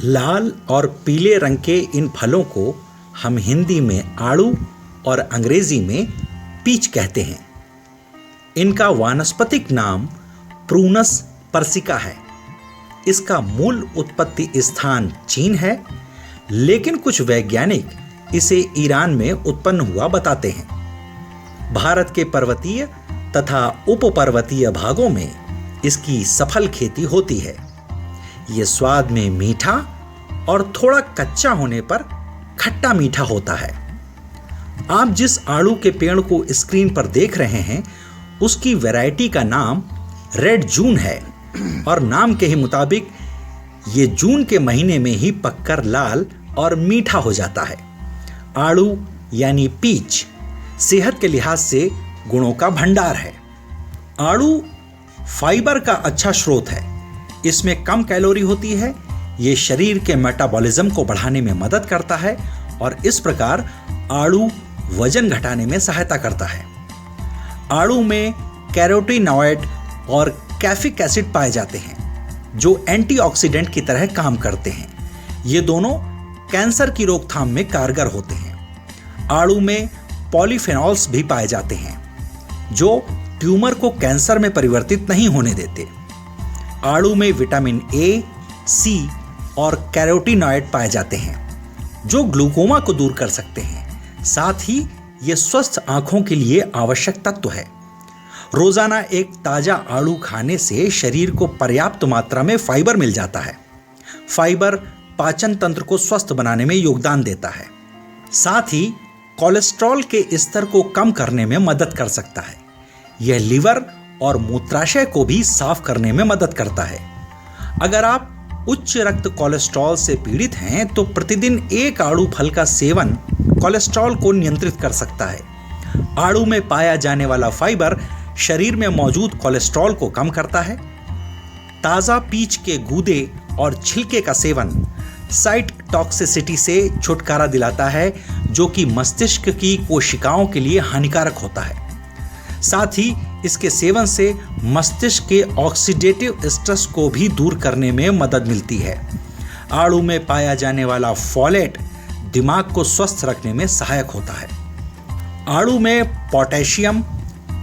लाल और पीले रंग के इन फलों को हम हिंदी में आड़ू और अंग्रेजी में पीच कहते हैं। इनका वानस्पतिक नाम प्रूनस पर्सिका है। इसका मूल उत्पत्ति स्थान चीन है, लेकिन कुछ वैज्ञानिक इसे ईरान में उत्पन्न हुआ बताते हैं। भारत के पर्वतीय तथा उपपर्वतीय भागों में इसकी सफल खेती होती है। यह स्वाद में मीठा और थोड़ा कच्चा होने पर खट्टा मीठा होता है। आप जिस आड़ू के पेड़ को स्क्रीन पर देख रहे हैं, उसकी वैरायटी का नाम रेड जून है और नाम के ही मुताबिक ये जून के महीने में ही पककर लाल और मीठा हो जाता है। आड़ू यानी पीच सेहत के लिहाज से गुणों का भंडार है। आड़ू फाइबर का अच्छा स्रोत है। इसमें कम कैलोरी होती है। ये शरीर के मेटाबॉलिज्म को बढ़ाने में मदद करता है और इस प्रकार आड़ू वजन घटाने में सहायता करता है। आड़ू में कैरोटीनॉयड और कैफिक एसिड पाए जाते हैं जो एंटीऑक्सीडेंट की तरह काम करते हैं। ये दोनों कैंसर की रोकथाम में कारगर होते हैं। आड़ू में पॉलीफेनॉल्स भी पाए जाते हैं जो ट्यूमर को कैंसर में परिवर्तित नहीं होने देते। आड़ू में विटामिन ए, सी और कैरोटीनॉयड पाए जाते हैं जो ग्लूकोमा को दूर कर सकते हैं। साथ ही ये स्वस्थ आंखों के लिए आवश्यक तत्व है। रोजाना एक ताजा आड़ू खाने से शरीर को पर्याप्त मात्रा में फाइबर मिल जाता है। फाइबर पाचन तंत्र को स्वस्थ बनाने में योगदान देता है। साथ ही कोलेस्ट्रॉल के स्तर को कम करने में मदद कर सकता है। यह लिवर और मूत्राशय को भी साफ करने में मदद करता है। अगर आप उच्च रक्त कोलेस्ट्रॉल से पीड़ित हैं तो प्रतिदिन एक आड़ू फल का सेवन कोलेस्ट्रॉल को नियंत्रित कर सकता है। आड़ू में पाया जाने वाला फाइबर शरीर में मौजूद कोलेस्ट्रॉल को कम करता है। ताजा पीच के गूदे और छिलके का सेवन साइट टॉक्सिसिटी से छुटकारा दिलाता है, जो कि मस्तिष्क की कोशिकाओं के लिए हानिकारक होता है। साथ ही इसके सेवन से मस्तिष्क के ऑक्सीडेटिव स्ट्रेस को भी दूर करने में मदद मिलती है। आड़ू में पाया जाने वाला फोलेट दिमाग को स्वस्थ रखने में सहायक होता है। आड़ू में पोटेशियम,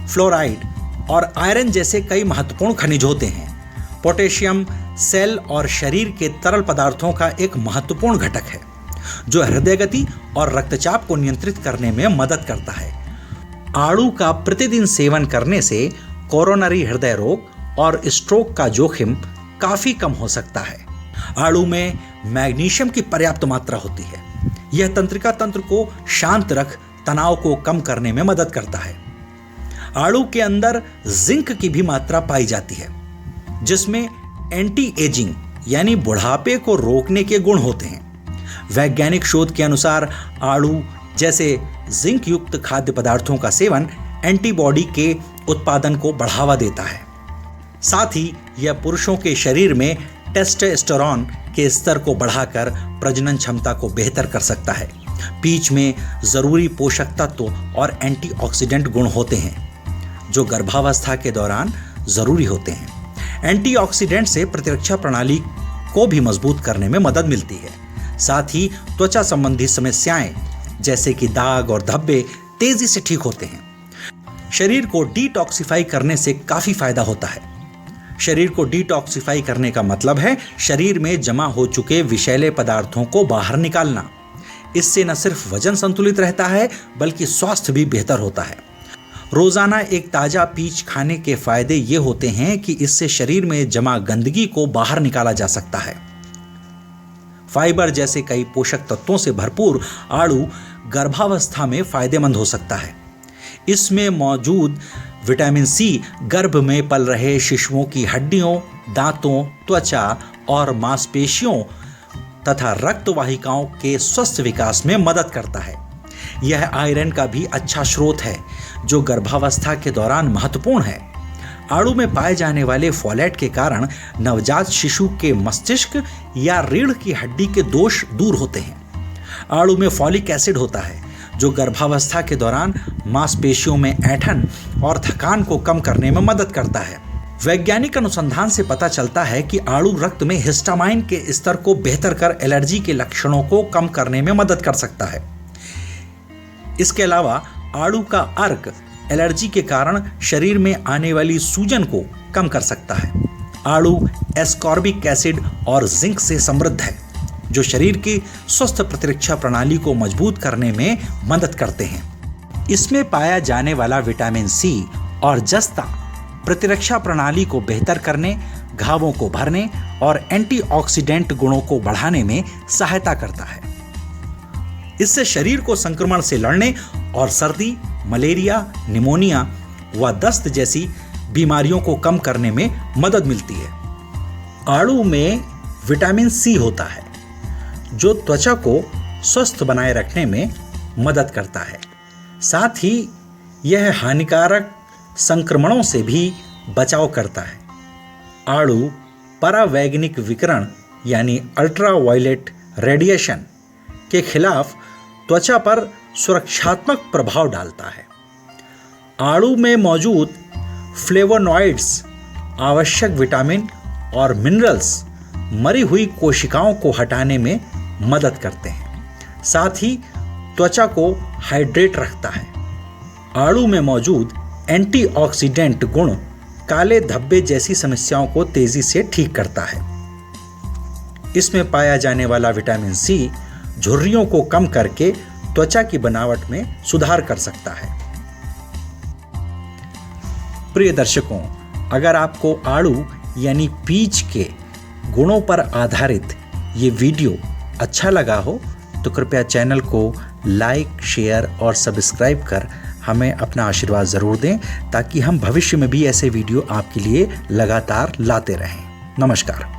फ्लोराइड और आयरन जैसे कई महत्वपूर्ण खनिज होते हैं। पोटेशियम सेल और शरीर के तरल पदार्थों का एक महत्वपूर्ण घटक है जो हृदय गति और रक्तचाप को नियंत्रित करने में मदद करता है। आड़ू का प्रतिदिन सेवन करने से कोरोनरी हृदय रोग और स्ट्रोक का जोखिम काफी कम हो सकता है। आड़ू में मैग्नीशियम की पर्याप्त मात्रा होती है। यह तंत्रिका तंत्र को शांत रख तनाव को कम करने में मदद करता है। आड़ू के अंदर जिंक की भी मात्रा पाई जाती है, जिसमें एंटी एजिंग यानी बुढ़ापे को रोकने के गुण होते हैं। वैज्ञानिक शोध के अनुसार आड़ू जैसे जिंक युक्त खाद्य पदार्थों का सेवन एंटीबॉडी के उत्पादन को बढ़ावा देता है। साथ ही यह पुरुषों के शरीर में टेस्टोस्टेरोन के स्तर को बढ़ाकर प्रजनन क्षमता को बेहतर कर सकता है। पीच में जरूरी पोषक तत्व और एंटीऑक्सीडेंट गुण होते हैं जो गर्भावस्था के दौरान जरूरी होते हैं। एंटीऑक्सीडेंट से प्रतिरक्षा प्रणाली को भी मजबूत करने में मदद मिलती है। साथ ही त्वचा संबंधी समस्याएं जैसे कि दाग और धब्बे तेजी से ठीक होते हैं। शरीर को डिटॉक्सिफाई करने से काफी फायदा होता है। शरीर को डिटॉक्सिफाई करने का मतलब है शरीर में जमा हो चुके विषैले पदार्थों को बाहर निकालना। इससे न सिर्फ वजन संतुलित रहता है बल्कि स्वास्थ्य भी बेहतर होता है। रोजाना एक ताजा पीच खाने के फायदे ये होते हैं कि इससे शरीर में जमा गंदगी को बाहर निकाला जा सकता है। फाइबर जैसे कई पोषक तत्वों से भरपूर आड़ू गर्भावस्था में फायदेमंद हो सकता है। इसमें मौजूद विटामिन सी गर्भ में पल रहे शिशुओं की हड्डियों, दांतों, त्वचा और मांसपेशियों तथा रक्त वाहिकाओं के स्वस्थ विकास में मदद करता है। यह आयरन का भी अच्छा स्रोत है जो गर्भावस्था के दौरान महत्वपूर्ण है। आड़ू में पाए जाने वाले फोलेट के कारण नवजात शिशु के मस्तिष्क या रीढ़ की हड्डी के दोष दूर होते हैं। आड़ू में फॉलिक एसिड होता है जो गर्भावस्था के दौरान मांसपेशियों में ऐंठन और थकान को कम करने में मदद करता है। वैज्ञानिक अनुसंधान से पता चलता है कि आड़ू रक्त में हिस्टामाइन के स्तर को बेहतर कर एलर्जी के लक्षणों को कम करने में मदद कर सकता है। इसके अलावा आड़ू का अर्क एलर्जी के कारण शरीर में आने वाली सूजन को कम कर सकता है। आड़ू एस्कॉर्बिक एसिड और जिंक से समृद्ध है, जो शरीर की स्वस्थ प्रतिरक्षा प्रणाली को मजबूत करने में मदद करते हैं। इसमें पाया जाने वाला विटामिन सी और जस्ता प्रतिरक्षा प्रणाली को बेहतर करने, घावों को भरने और एंटीऑक्सीडेंट गुणों को बढ़ाने में सहायता करता है। इससे शरीर को संक्रमण से लड़ने और सर्दी, मलेरिया, निमोनिया व दस्त जैसी बीमारियों को कम करने में मदद मिलती है। आड़ू में विटामिन सी होता है, जो त्वचा को स्वस्थ बनाए रखने में मदद करता है। साथ ही यह हानिकारक संक्रमणों से भी बचाव करता है। आड़ू परावैगनिक विकिरण यानी अल्ट्रावायलेट रेडिएशन के खिलाफ त्वचा पर सुरक्षात्मक प्रभाव डालता है। आड़ू में मौजूद फ्लेवोनॉइड्स आवश्यक विटामिन और मिनरल्स मरी हुई कोशिकाओं को हटाने में मदद करते हैं। साथ ही त्वचा को हाइड्रेट रखता है। आड़ू में मौजूद एंटीऑक्सीडेंट गुण काले धब्बे जैसी समस्याओं को तेजी से ठीक करता है। इसमें पाया जाने वाला विटामिन सी झुर्रियों को कम करके त्वचा की बनावट में सुधार कर सकता है। प्रिय दर्शकों, अगर आपको आड़ू यानी पीच के गुणों पर आधारित ये वीडियो अच्छा लगा हो तो कृपया चैनल को लाइक, शेयर और सब्सक्राइब कर हमें अपना आशीर्वाद ज़रूर दें, ताकि हम भविष्य में भी ऐसे वीडियो आपके लिए लगातार लाते रहें। नमस्कार।